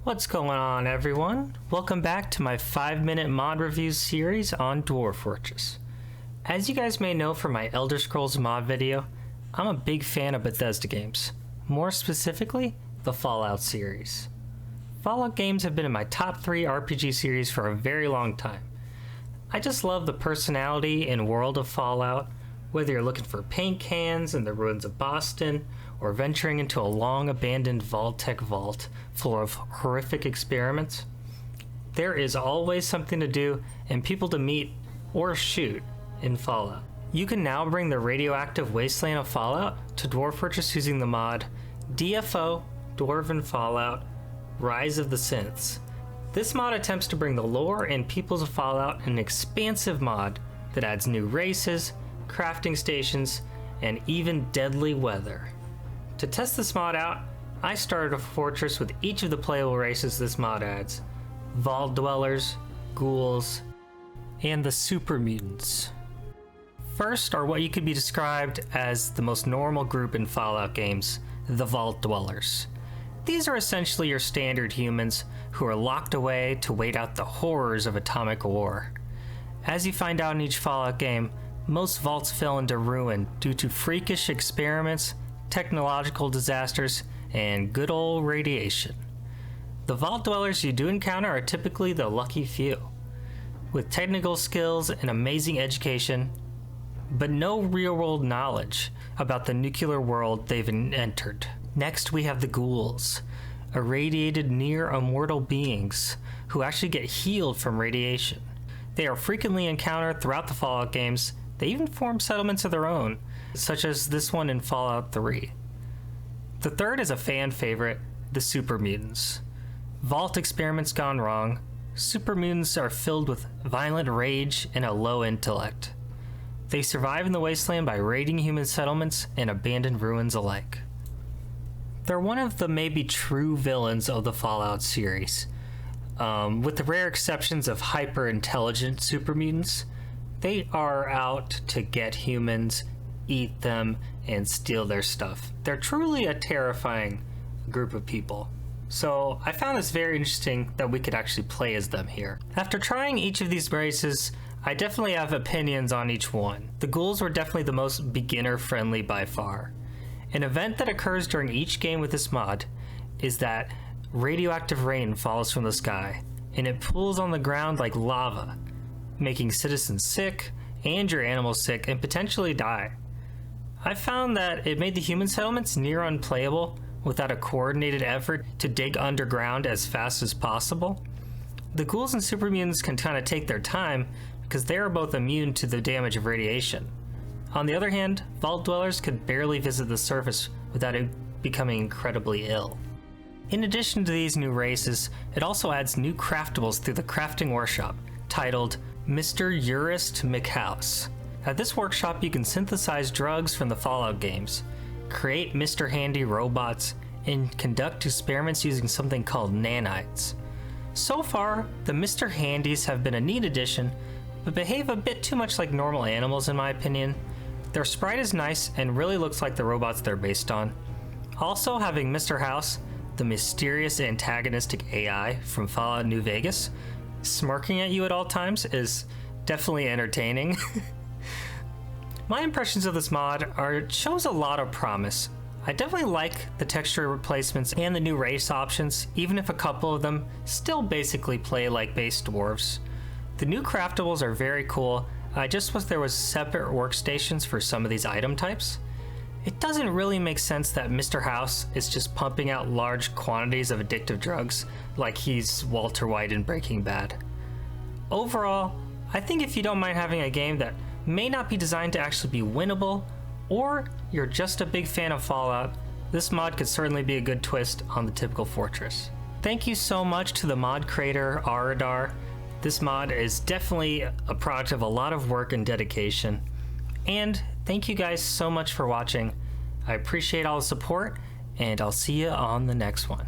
What's going on, everyone? Welcome back to my 5-minute mod review series on Dwarf Fortress. As you guys may know from my Elder Scrolls mod video, I'm a big fan of Bethesda games, more specifically, the Fallout series. Fallout games have been in my top 3 RPG series for a very long time. I just love the personality and world of Fallout, whether you're looking for paint cans in the ruins of Boston, or venturing into a long-abandoned Vault-Tec vault full of horrific experiments. There is always something to do and people to meet or shoot in Fallout. You can now bring the radioactive Wasteland of Fallout to Dwarf Fortress using the mod DFO Dwarven Fallout Rise of the Synths. This mod attempts to bring the lore and peoples of Fallout in an expansive mod that adds new races, crafting stations, and even deadly weather. To test this mod out, I started a fortress with each of the playable races this mod adds: Vault Dwellers, Ghouls, and the Super Mutants. First are what you could be described as the most normal group in Fallout games, the Vault Dwellers. These are essentially your standard humans who are locked away to wait out the horrors of atomic war. As you find out in each Fallout game, most vaults fell into ruin due to freakish experiments, technological disasters, and good old radiation. The Vault Dwellers you do encounter are typically the lucky few, with technical skills and amazing education, but no real-world knowledge about the nuclear world they've entered. Next, we have the Ghouls, irradiated near-immortal beings who actually get healed from radiation. They are frequently encountered throughout the Fallout games. They even form settlements of their own, such as this one in Fallout 3. The third is a fan favorite, the Super Mutants. Vault experiments gone wrong, Super Mutants are filled with violent rage and a low intellect. They survive in the Wasteland by raiding human settlements and abandoned ruins alike. They're one of the maybe true villains of the Fallout series. With the rare exceptions of hyper-intelligent Super Mutants, they are out to get humans, eat them, and steal their stuff. They're truly a terrifying group of people. So I found this very interesting that we could actually play as them here. After trying each of these races, I definitely have opinions on each one. The Ghouls were definitely the most beginner-friendly by far. An event that occurs during each game with this mod is that radioactive rain falls from the sky, and it pools on the ground like lava, making citizens sick, and your animals sick, and potentially die. I found that it made the human settlements near unplayable without a coordinated effort to dig underground as fast as possible. The Ghouls and Super Mutants can kind of take their time because they are both immune to the damage of radiation. On the other hand, Vault Dwellers could barely visit the surface without it becoming incredibly ill. In addition to these new races, it also adds new craftables through the crafting workshop, titled Mr. Urist McHouse. At this workshop, you can synthesize drugs from the Fallout games, create Mr. Handy robots, and conduct experiments using something called nanites. So far, the Mr. Handys have been a neat addition, but behave a bit too much like normal animals in my opinion. Their sprite is nice and really looks like the robots they're based on. Also, having Mr. House, the mysterious antagonistic AI from Fallout New Vegas, smirking at you at all times is definitely entertaining. My impressions of this mod are it shows a lot of promise. I definitely like the texture replacements and the new race options, even if a couple of them still basically play like base dwarves. The new craftables are very cool. I just wish there was separate workstations for some of these item types. It doesn't really make sense that Mr. House is just pumping out large quantities of addictive drugs like he's Walter White in Breaking Bad. Overall, I think if you don't mind having a game that may not be designed to actually be winnable, or you're just a big fan of Fallout, this mod could certainly be a good twist on the typical fortress. Thank you so much to the mod creator, Aradar. This mod is definitely a product of a lot of work and dedication. And thank you guys so much for watching. I appreciate all the support, and I'll see you on the next one.